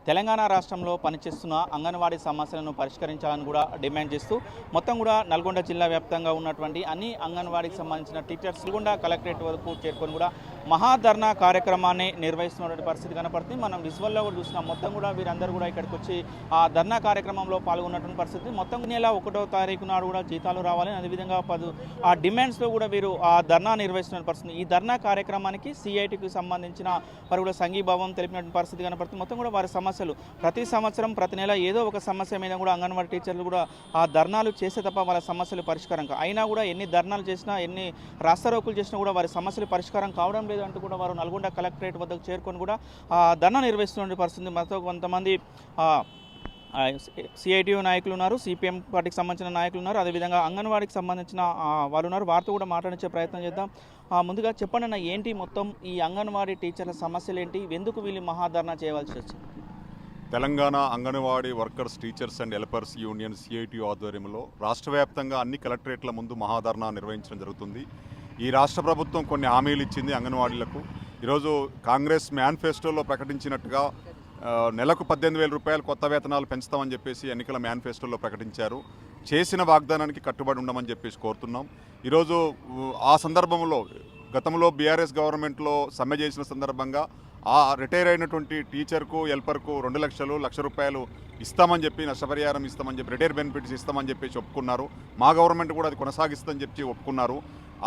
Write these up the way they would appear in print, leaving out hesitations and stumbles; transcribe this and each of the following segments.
తెలంగాణ రాష్ట్రంలో పనిచేస్తున్న అంగన్వాడీ సమస్యలను పరిష్కరించాలని కూడా డిమాండ్ చేస్తూ మొత్తం కూడా నల్గొండ జిల్లా వ్యాప్తంగా ఉన్నటువంటి అన్ని అంగన్వాడీకి సంబంధించిన టీచర్స్ నల్గొండ కలెక్టరేట్ వరకు చేరుకొని కూడా మహాధర్నా కార్యక్రమాన్ని నిర్వహిస్తున్నటువంటి పరిస్థితి కనపడుతుంది. మనం విజువల్లో కూడా చూసినాం. మొత్తం కూడా వీరందరూ కూడా ఇక్కడికి వచ్చి ఆ ధర్నా కార్యక్రమంలో పాల్గొన్నటువంటి పరిస్థితి. మొత్తం నెల 1వ తారీఖు నాడు కూడా జీతాలు రావాలి, అదేవిధంగా ఆ డిమాండ్స్లో కూడా వీరు ఆ ధర్నా నిర్వహిస్తున్న పరిస్థితి. ఈ ధర్నా కార్యక్రమానికి సిఐటికి సంబంధించిన వారు కూడా సంఘీభావం తెలిపినటువంటి పరిస్థితి కనపడుతుంది. మొత్తం కూడా వారి సమస్యలు ప్రతి సంవత్సరం ప్రతి నెల ఏదో ఒక సమస్య మీద కూడా అంగన్వాడీ టీచర్లు కూడా ఆ ధర్నాలు చేసే తప్ప వాళ్ళ సమస్యలు పరిష్కారం అయినా కూడా ఎన్ని ధర్నాలు చేసినా ఎన్ని రాస్తారోకులు చేసినా కూడా వారి సమస్యలు పరిష్కారం కావడం లేదు అంటూ కూడా వారు నల్గొండ కలెక్టరేట్ వద్దకు చేరుకొని కూడా ధర్నా నిర్వహిస్తున్న పరిస్థితి. మొత్తం కొంతమంది సిఐటియు నాయకులు ఉన్నారు, సిపిఎం పార్టీకి సంబంధించిన నాయకులు ఉన్నారు, అదేవిధంగా అంగన్వాడీకి సంబంధించిన వాళ్ళు ఉన్నారు. వారితో కూడా మాట్లాడించే ప్రయత్నం చేద్దాం. ముందుగా చెప్పండి అన్న, ఏంటి మొత్తం ఈ అంగన్వాడీ టీచర్ల సమస్యలు ఏంటి, ఎందుకు వీళ్ళు మహాధర్నా చేయవలసి వచ్చింది? Telangana anganwadi workers teachers and helpers union CITU ఆధ్వర్యంలో రాష్ట్ర వ్యాప్తంగా అన్ని కలెక్టరేట్ల ముందు మహాధర్నా నిర్వహించడం జరుగుతుంది. ఈ రాష్ట్ర ప్రభుత్వం కొన్ని హామీలు ఇచ్చింది అంగన్వాడీలకు. ఈరోజు కాంగ్రెస్ మేనిఫెస్టోలో ప్రకటించినట్టుగా నెలకు 18,000 రూపాయలు కొత్త వేతనాలు పెంచుతామని చెప్పేసి ఎన్నికల మేనిఫెస్టోలో ప్రకటించారు. చేసిన వాగ్దానానికి కట్టుబడి ఉండమని చెప్పేసి కోరుతున్నాం. ఈరోజు ఆ సందర్భంలో గతంలో బీఆర్ఎస్ గవర్నమెంట్లో సమ్మె చేసిన సందర్భంగా ఆ రిటైర్ అయినటువంటి టీచర్కు హెల్పర్కు 2 లక్షలు, 1,00,000 రూపాయలు ఇస్తామని చెప్పి, నష్టపరిహారం ఇస్తామని చెప్పి, రిటైర్ బెనిఫిట్స్ ఇస్తామని చెప్పేసి ఒప్పుకున్నారు. మా గవర్నమెంట్ కూడా అది కొనసాగిస్తుందని చెప్పి ఒప్పుకున్నారు.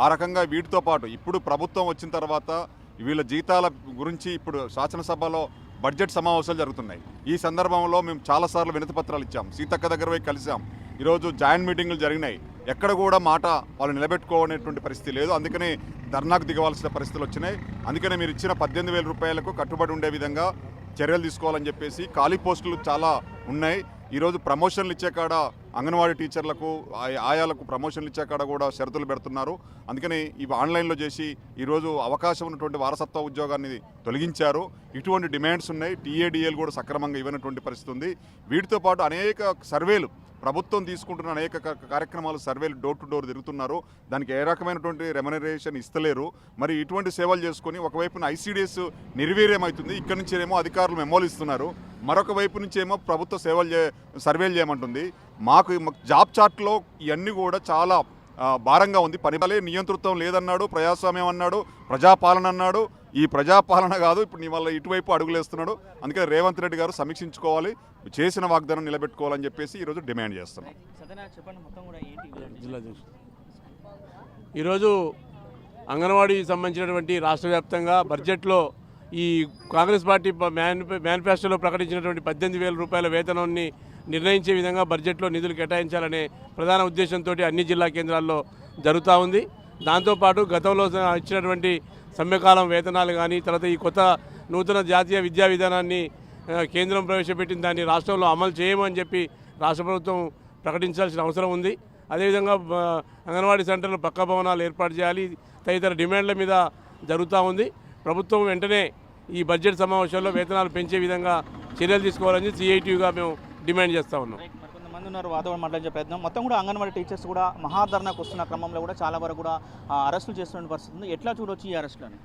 ఆ రకంగా వీటితో పాటు ఇప్పుడు ప్రభుత్వం వచ్చిన తర్వాత వీళ్ళ జీతాల గురించి ఇప్పుడు శాసనసభలో బడ్జెట్ సమావేశాలు జరుగుతున్నాయి. ఈ సందర్భంలో మేము చాలాసార్లు వినతి పత్రాలు ఇచ్చాం, సీతక్క దగ్గర పోయి కలిసాం. ఈరోజు జాయింట్ మీటింగులు జరిగినాయి. ఎక్కడ కూడా మాట వాళ్ళు నిలబెట్టుకోనేటువంటి పరిస్థితి లేదు. అందుకనే ధర్నాకు దిగవలసిన పరిస్థితులు వచ్చినాయి. అందుకనే మీరు ఇచ్చిన 18,000 రూపాయలకు కట్టుబడి ఉండే విధంగా చర్యలు తీసుకోవాలని చెప్పేసి, ఖాళీ పోస్టులు చాలా ఉన్నాయి. ఈరోజు ప్రమోషన్లు ఇచ్చే కాడ అంగన్వాడీ టీచర్లకు, ఆయాలకు ప్రమోషన్లు ఇచ్చే కాడ కూడా షరతులు పెడుతున్నారు. అందుకని ఇవి ఆన్లైన్లో చేసి ఈరోజు అవకాశం ఉన్నటువంటి వారసత్వ ఉద్యోగాన్ని తొలగించారు. ఇటువంటి డిమాండ్స్ ఉన్నాయి. టీఏడిఏలు కూడా సక్రమంగా ఇవ్వనటువంటి పరిస్థితి ఉంది. వీటితో పాటు అనేక సర్వేలు ప్రభుత్వం తీసుకుంటున్న అనేక కార్యక్రమాలు, సర్వేలు డోర్ టు డోర్ తిరుగుతున్నారు. దానికి ఏ రకమైనటువంటి రెమ్యునరేషన్ ఇస్తలేరు. మరి ఇటువంటి సేవలు చేసుకొని ఒకవైపున ఐసీడీఎస్ నిర్వీర్యమవుతుంది. ఇక్కడి నుంచి ఏమో అధికారులు మెమోలు ఇస్తున్నారు, మరొక వైపు నుంచి ఏమో ప్రభుత్వ సర్వేలు చేయమంటుంది. మాకు జాబ్ చార్ట్లో ఇవన్నీ కూడా చాలా భారంగా ఉంది. పనిపాలే నియంతృత్వం లేదన్నాడు, ప్రజాస్వామ్యం అన్నాడు, ప్రజాపాలన అన్నాడు. ఈ ప్రజాపాలన కాదు, ఇప్పుడు నీ వల్ల ఇటువైపు అడుగులేస్తున్నాడు. అందుకని రేవంత్ రెడ్డి గారు సమీక్షించుకోవాలి, చేసిన వాగ్దానం నిలబెట్టుకోవాలని చెప్పేసి ఈరోజు డిమాండ్ చేస్తున్నాం. ఈరోజు అంగన్వాడీ సంబంధించినటువంటి రాష్ట్ర వ్యాప్తంగా బడ్జెట్లో ఈ కాంగ్రెస్ పార్టీ మేనిఫెస్టోలో ప్రకటించినటువంటి 18,000 రూపాయల వేతనాన్ని నిర్ణయించే విధంగా బడ్జెట్లో నిధులు కేటాయించాలనే ప్రధాన ఉద్దేశంతో అన్ని జిల్లా కేంద్రాల్లో జరుగుతూ ఉంది. దాంతోపాటు గతంలో ఇచ్చినటువంటి సమ్మెకాలం వేతనాలు కానీ, తర్వాత ఈ కొత్త నూతన జాతీయ విద్యా విధానాన్ని కేంద్రం ప్రవేశపెట్టిన దాన్ని రాష్ట్రంలో అమలు చేయమని చెప్పి రాష్ట్ర ప్రభుత్వం ప్రకటించాల్సిన అవసరం ఉంది. అదేవిధంగా అంగన్వాడీ సెంటర్లు పక్క భవనాలు ఏర్పాటు చేయాలి, తదితర డిమాండ్ల మీద జరుగుతూ ఉంది. ప్రభుత్వం వెంటనే ఈ బడ్జెట్ సమావేశంలో వేతనాలు పెంచే విధంగా చర్యలు తీసుకోవాలని సిఐటియుగా మేము డిమాండ్ చేస్తూ ఉన్నాం. కొంతమంది ఉన్నారు వాతావరణం మాట్లాడే ప్రయత్నం. మొత్తం కూడా అంగన్వాడీ టీచర్స్ కూడా మహాధర్నాకు వస్తున్న క్రమంలో కూడా చాలా వరకు కూడా అరెస్టులు చేస్తున్న పరిస్థితి ఉంది. ఎట్లా చూడొచ్చు ఈ అరెస్టులని?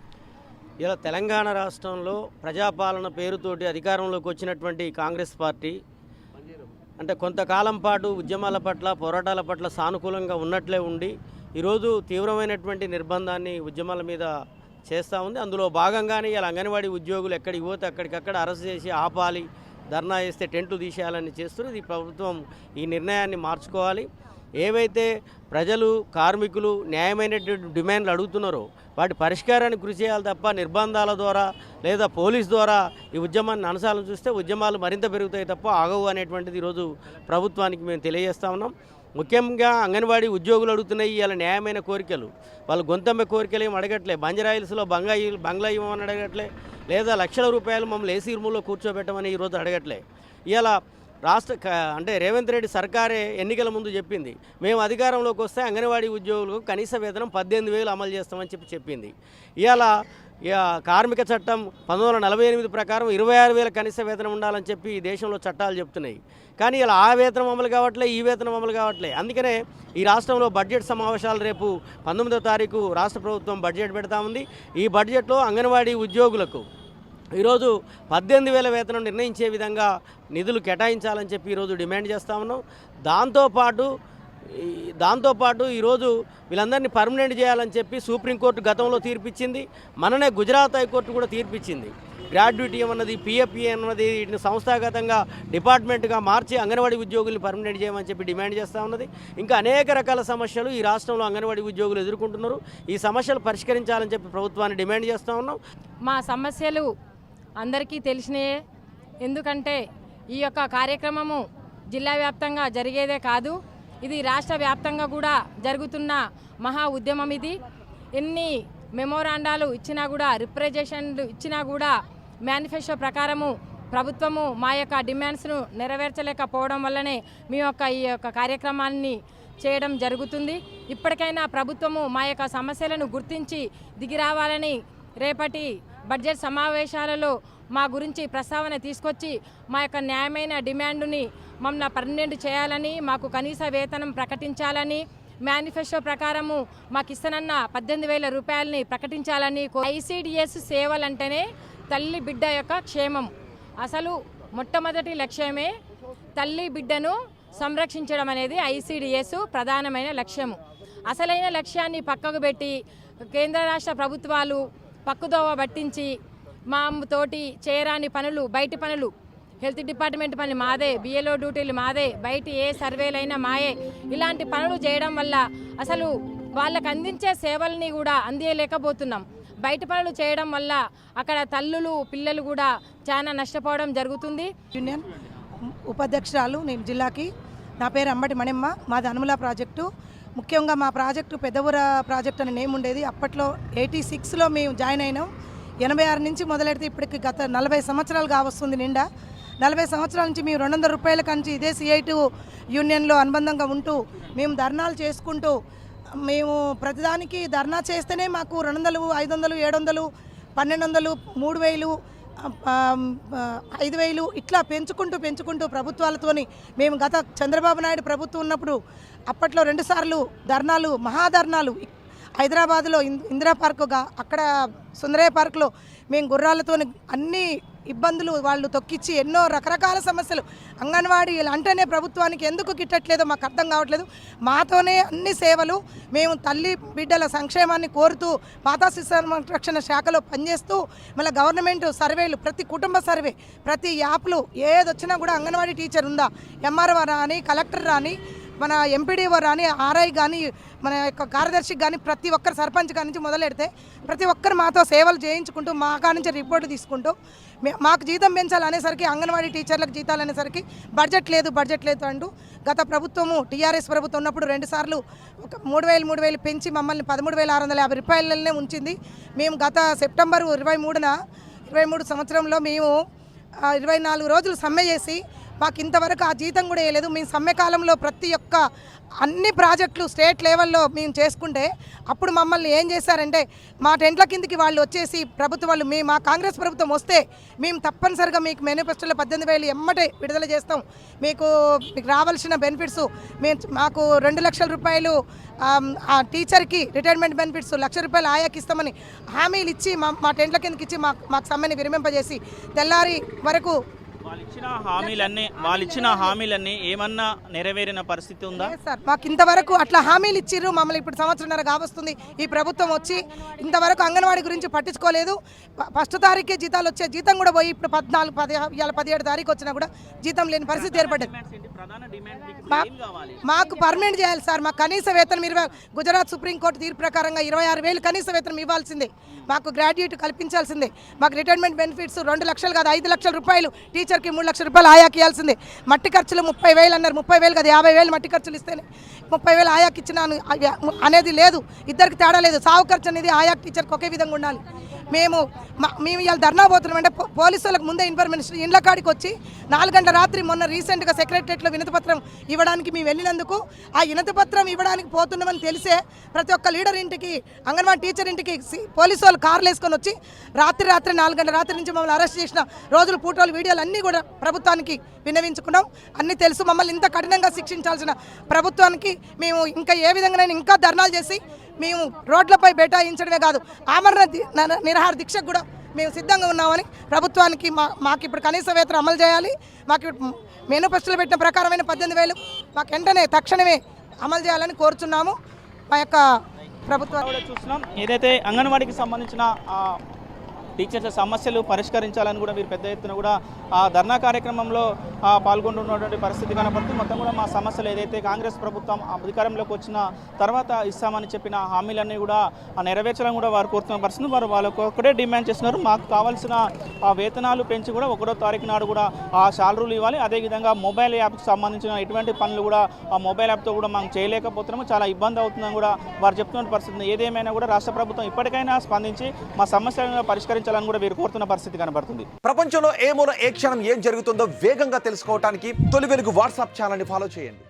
ఇలా తెలంగాణ రాష్ట్రంలో ప్రజాపాలన పేరుతోటి అధికారంలోకి వచ్చినటువంటి కాంగ్రెస్ పార్టీ అంటే కొంతకాలం పాటు ఉద్యమాల పట్ల, పోరాటాల పట్ల సానుకూలంగా ఉన్నట్లే ఉండి ఈరోజు తీవ్రమైనటువంటి నిర్బంధాన్ని ఉద్యమాల మీద చేస్తూ ఉంది. అందులో భాగంగానే ఇలా అంగన్వాడీ ఉద్యోగులు ఎక్కడికి పోతే అక్కడికక్కడ అరెస్ట్ చేసి ఆపాలి, ధర్నా చేస్తే టెంట్లు తీసేయాలని చేస్తున్నారు. ఈ ప్రభుత్వం ఈ నిర్ణయాన్ని మార్చుకోవాలి. ఏవైతే ప్రజలు, కార్మికులు న్యాయమైనటువంటి డిమాండ్లు అడుగుతున్నారో వాటి పరిష్కారానికి కృషి చేయాలి తప్ప నిర్బంధాల ద్వారా లేదా పోలీస్ ద్వారా ఈ ఉద్యమాన్ని అనసాలను చూస్తే ఉద్యమాలు మరింత పెరుగుతాయి తప్ప ఆగవు అనేటువంటిది ఈరోజు ప్రభుత్వానికి మేము తెలియజేస్తా ఉన్నాం. ముఖ్యంగా అంగన్వాడీ ఉద్యోగులు అడుగుతున్నాయి ఇలా న్యాయమైన కోరికలు. వాళ్ళు గొంతమ్మ కోరికలు ఏమి అడగట్లే, బంజారాయిల్స్లో బంగ్లా ఇవ్వమని అడగట్లే, లేదా లక్షల రూపాయలు మమ్మల్ని ఏసీ రూములో కూర్చోబెట్టమని ఈరోజు అడగట్లే. ఇలా అంటే రేవంత్ రెడ్డి సర్కారే ఎన్నికల ముందు చెప్పింది, మేము అధికారంలోకి వస్తే అంగన్వాడీ ఉద్యోగులకు కనీస వేతనం 18,000 అమలు చేస్తామని చెప్పింది. ఇవాళ కార్మిక చట్టం 1948 ప్రకారం 26,000 కనీస వేతనం ఉండాలని చెప్పి ఈ దేశంలో చట్టాలు చెప్తున్నాయి. కానీ ఇలా ఆ వేతనం అమలు కావట్లే, ఈ వేతనం అమలు కావట్లే. అందుకనే ఈ రాష్ట్రంలో బడ్జెట్ సమావేశాలు రేపు 19వ తారీఖు రాష్ట్ర ప్రభుత్వం బడ్జెట్ పెడతా ఉంది. ఈ బడ్జెట్లో అంగన్వాడీ ఉద్యోగులకు ఈరోజు 18,000 వేతనం నిర్ణయించే విధంగా నిధులు కేటాయించాలని చెప్పి ఈరోజు డిమాండ్ చేస్తూ ఉన్నాం. దాంతోపాటు ఈరోజు వీళ్ళందరినీ పర్మనెంట్ చేయాలని చెప్పి సుప్రీంకోర్టు గతంలో తీర్పిచ్చింది. మననే గుజరాత్ హైకోర్టు కూడా తీర్పిచ్చింది. గ్రాడ్యుటీ అన్నది, పిఎఫ్ఈ అన్నది వీటిని సంస్థాగతంగా డిపార్ట్మెంట్గా మార్చి అంగన్వాడీ ఉద్యోగుల్ని పర్మనెంట్ చేయమని చెప్పి డిమాండ్ చేస్తూ ఉన్నది. ఇంకా అనేక రకాల సమస్యలు ఈ రాష్ట్రంలో అంగన్వాడీ ఉద్యోగులు ఎదుర్కొంటున్నారు. ఈ సమస్యలు పరిష్కరించాలని చెప్పి ప్రభుత్వాన్ని డిమాండ్ చేస్తూ ఉన్నాం. మా సమస్యలు అందరికీ తెలిసినాయే. ఎందుకంటే ఈ యొక్క కార్యక్రమము జిల్లా వ్యాప్తంగా జరిగేదే కాదు, ఇది రాష్ట్ర వ్యాప్తంగా కూడా జరుగుతున్న మహా ఉద్యమం. ఇది ఎన్ని మెమోరాండాలు ఇచ్చినా కూడా, రిప్రజెంటేషన్లు ఇచ్చినా కూడా మేనిఫెస్టో ప్రకారము ప్రభుత్వము మా యొక్క డిమాండ్స్ను నెరవేర్చలేకపోవడం వల్లనే ఈ యొక్క కార్యక్రమాన్ని చేయడం జరుగుతుంది. ఇప్పటికైనా ప్రభుత్వము మా యొక్క సమస్యలను గుర్తించి దిగి రావాలని రేపటి బడ్జెట్ సమావేశాలలో మా గురించి ప్రస్తావన తీసుకొచ్చి మా యొక్క న్యాయమైన డిమాండ్ని మమ్మల్ని పర్మనెంట్ చేయాలని, మాకు కనీస వేతనం ప్రకటించాలని, మేనిఫెస్టో ప్రకారము మాకు ఇస్తానన్న 18,000 రూపాయలని ప్రకటించాలని. ఐసిడిఎస్ సేవలంటేనే తల్లి బిడ్డ యొక్క క్షేమం. అసలు మొట్టమొదటి లక్ష్యమే తల్లి బిడ్డను సంరక్షించడం అనేది ఐసిడిఎస్ ప్రధానమైన లక్ష్యము. అసలైన లక్ష్యాన్ని పక్కకు పెట్టి కేంద్ర రాష్ట్ర ప్రభుత్వాలు పక్కుదోవ పట్టించి మా తోటి చేయరాని పనులు, బయటి పనులు, హెల్త్ డిపార్ట్మెంట్ పని మాదే, బిఎల్ఓ డ్యూటీలు మాదే, బయట ఏ సర్వేలైనా మాయే, ఇలాంటి పనులు చేయడం వల్ల అసలు వాళ్ళకు అందించే సేవల్ని కూడా అందియలేకపోతున్నాం. బయట పనులు చేయడం వల్ల అక్కడ తల్లులు, పిల్లలు కూడా చాలా నష్టపోవడం జరుగుతుంది. యూనియన్ ఉపాధ్యక్షురాలు నేను జిల్లాకి. నా పేరు అంబటి మణిమ్మ. మాది అనుముల ప్రాజెక్టు. ముఖ్యంగా మా ప్రాజెక్టు పెద్దవూర ప్రాజెక్ట్ అనే నేమ్ ఉండేది. అప్పట్లో 86లో మేము జాయిన్ అయినాం. 86 నుంచి మొదలెడితే ఇప్పటికి గత 40 సంవత్సరాలు కావస్తుంది నిండా. 40 సంవత్సరాల నుంచి మేము 200 రూపాయల కంచి ఇదే CIT యూనియన్లో అనుబంధంగా ఉంటూ మేము ధర్నాలు చేసుకుంటూ, మేము ప్రతిదానికి ధర్నా చేస్తేనే మాకు 200, 500, 700, 1200, 3000, 5000 ఇట్లా పెంచుకుంటూ ప్రభుత్వాలతోని మేము గత చంద్రబాబు నాయుడు ప్రభుత్వం ఉన్నప్పుడు అప్పట్లో 2 సార్లు ధర్నాలు, మహాధర్నాలు హైదరాబాద్లో ఇందిరా పార్కుగా, అక్కడ సుందరయ్య పార్కులో మేము గుర్రాలతో అన్ని ఇబ్బందులు వాళ్ళు తొక్కిచ్చి ఎన్నో రకరకాల సమస్యలు. అంగన్వాడీ అంటేనే ప్రభుత్వానికి ఎందుకు గిట్టట్లేదో మాకు అర్థం కావట్లేదు. మాతోనే అన్ని సేవలు మేము తల్లి బిడ్డల సంక్షేమాన్ని కోరుతూ మాతా శిశు సంరక్షణ శాఖలో పనిచేస్తూ, మళ్ళీ గవర్నమెంట్ సర్వేలు, ప్రతి కుటుంబ సర్వే, ప్రతి యాప్లు ఏదొచ్చినా కూడా అంగన్వాడీ టీచర్ ఉందా, ఎంఆర్ఓ రాని, కలెక్టర్ రాని, మన ఎంపీడీఓ రాని, ఆర్ఐ కానీ, మన యొక్క కార్యదర్శికి కానీ, ప్రతి ఒక్కరు సర్పంచ్ కాడి నుంచి మొదలెడితే ప్రతి ఒక్కరు మాతో సేవలు చేయించుకుంటూ, మా కాడి నుంచి రిపోర్టు తీసుకుంటూ, మాకు జీతం పెంచాలనేసరికి, అంగన్వాడీ టీచర్లకు జీతాలు అనేసరికి బడ్జెట్ లేదు అంటూ గత ప్రభుత్వము టీఆర్ఎస్ ప్రభుత్వం ఉన్నప్పుడు 2 సార్లు ఒక 3,000 పెంచి మమ్మల్ని 13,650 రూపాయలనే ఉంచింది. మేము గత సెప్టెంబర్ 23 సంవత్సరంలో మేము 24 రోజులు సమ్మె చేసి మాకు ఇంతవరకు ఆ జీతం కూడా వేయలేదు. మేము సమ్మె కాలంలో ప్రతి ఒక్క అన్ని ప్రాజెక్టులు స్టేట్ లెవెల్లో మేము చేసుకుంటే అప్పుడు మమ్మల్ని ఏం చేశారంటే, మా టెంట్ల కిందికి వాళ్ళు వచ్చేసి ప్రభుత్వాలు, మా కాంగ్రెస్ ప్రభుత్వం వస్తే మేము తప్పనిసరిగా మీకు మేనిఫెస్టోలో 18,000 ఎమ్మటే విడుదల చేస్తాం, మీకు రావాల్సిన బెనిఫిట్స్, మాకు 2 లక్షల రూపాయలు ఆ టీచర్కి రిటైర్మెంట్ బెనిఫిట్స్, 1 లక్ష రూపాయలు ఆయాకి ఇస్తామని హామీలు ఇచ్చి మా టెంట్ల కిందకి ఇచ్చి మాకు సమ్మెని విరమింపజేసి తెల్లారి వరకు వాళ్ళు ఇచ్చిన హామీలన్నీ ఏమన్నా నెరవేరిన పరిస్థితి ఉందా సార్? మాకు ఇంతవరకు అట్లా హామీలు ఇచ్చిర్రు. మమ్మల్ని ఇప్పుడు 1.5 సంవత్సరం కావస్తుంది ఈ ప్రభుత్వం వచ్చి, ఇంతవరకు అంగన్వాడీ గురించి పట్టించుకోలేదు. 1వ తారీఖే జీతాలు వచ్చే, జీతం కూడా పోయి ఇప్పుడు 17 తారీఖు వచ్చినా కూడా జీతం లేని పరిస్థితి ఏర్పడ్డది. మాకు పర్మనెంట్ చేయాలి సార్. మాకు కనీస వేతనం గుజరాత్ సుప్రీంకోర్టు తీర్పు ప్రకారంగా 26,000 కనీస వేతనం ఇవ్వాల్సిందే. మాకు గ్రాడ్యుయేట్ కల్పించాల్సిందే. మాకు రిటైర్మెంట్ బెనిఫిట్స్ 2 లక్షలు కాదు 5 లక్షల రూపాయలు, టీచర్కి 3 లక్షల రూపాయలు ఆయాకి ఇవ్వాల్సిందే. మట్టి ఖర్చులు 30,000 అన్నారు. 30,000 కాదు 50,000 మట్టి ఖర్చులు ఇస్తేనే 30,000 ఆయాకి ఇచ్చినాను అనేది లేదు. ఇద్దరికి తేడా లేదు. సాగు ఖర్చు అనేది ఆయాకి టీచర్కి ఒకే విధంగా ఉండాలి. మేము ఇవాళ ధర్నా పోతున్నామంటే పోలీసు వాళ్ళకి ముందే ఇన్ఫర్మేషన్, ఇండ్ల కాడికి వచ్చి 4 గంటల రాత్రి మొన్న రీసెంట్గా సెక్రటరియట్లో వినతిపత్రం ఇవ్వడానికి మేము వెళ్ళినందుకు, ఆ వినతిపత్రం ఇవ్వడానికి పోతున్నామని తెలిసే ప్రతి ఒక్క లీడర్ ఇంటికి, అంగన్వాడీ టీచర్ ఇంటికి పోలీసు వాళ్ళు కార్లు వేసుకొని వచ్చి రాత్రి 4 గంటల రాత్రి నుంచి మమ్మల్ని అరెస్ట్ చేసిన రోజులు, ఫోటోలు, వీడియోలు అన్నీ కూడా ప్రభుత్వానికి విన్నవించుకున్నాం. అన్నీ తెలుసు. మమ్మల్ని ఇంత కఠినంగా శిక్షించాల్సిన ప్రభుత్వానికి మేము ఇంకా ఏ విధంగానైనా ఇంకా ధర్నాలు చేసి మేము రోడ్లపై బైఠాయించడమే కాదు, ఆమరణ నిరాహార దీక్షకు కూడా మేము సిద్ధంగా ఉన్నామని ప్రభుత్వానికి మాకు ఇప్పుడు కనీస వేతనం అమలు చేయాలి, మాకు మేనిఫెస్టోలో పెట్టిన ప్రకారమైన 18,000 మాకు వెంటనే తక్షణమే అమలు చేయాలని కోరుచున్నాము. మా యొక్క ప్రభుత్వం కూడా చూస్తున్నాం ఏదైతే అంగన్వాడీకి సంబంధించిన టీచర్స్ సమస్యలు పరిష్కరించాలని కూడా వీరు పెద్ద ఎత్తున కూడా ఆ ధర్నా కార్యక్రమంలో పాల్గొంటున్నటువంటి పరిస్థితి కనబడుతుంది. మొత్తం కూడా మా సమస్యలు ఏదైతే కాంగ్రెస్ ప్రభుత్వం అధికారంలోకి వచ్చిన తర్వాత ఇస్తామని చెప్పిన హామీలన్నీ కూడా నెరవేర్చాలని కూడా వారు కోరుతున్న పరిస్థితి. వారు వాళ్ళకు ఒకటే డిమాండ్ చేస్తున్నారు, మాకు కావాల్సిన వేతనాలు పెంచి కూడా 1వ తారీఖు నాడు కూడా ఆ శాలరీలు ఇవ్వాలి. అదేవిధంగా మొబైల్ యాప్కి సంబంధించిన ఎటువంటి పనులు కూడా ఆ మొబైల్ యాప్తో కూడా మనం చేయలేకపోతున్నాము, చాలా ఇబ్బంది అవుతుందని కూడా వారు చెప్తున్న పరిస్థితి. ఏదేమైనా కూడా రాష్ట్ర ప్రభుత్వం ఇప్పటికైనా స్పందించి మా సమస్యలను పరిష్కరించాలని కూడా వీరు కోరుతున్న పరిస్థితి కనబడుతుంది. ప్రపంచంలో ఏ మూల ఏ క్షణం ఏం జరుగుతుందో వేగంగా తెలుసుకోవడానికి తొలి వెలుగు వాట్సాప్ ఛానల్ని ఫాలో చేయండి.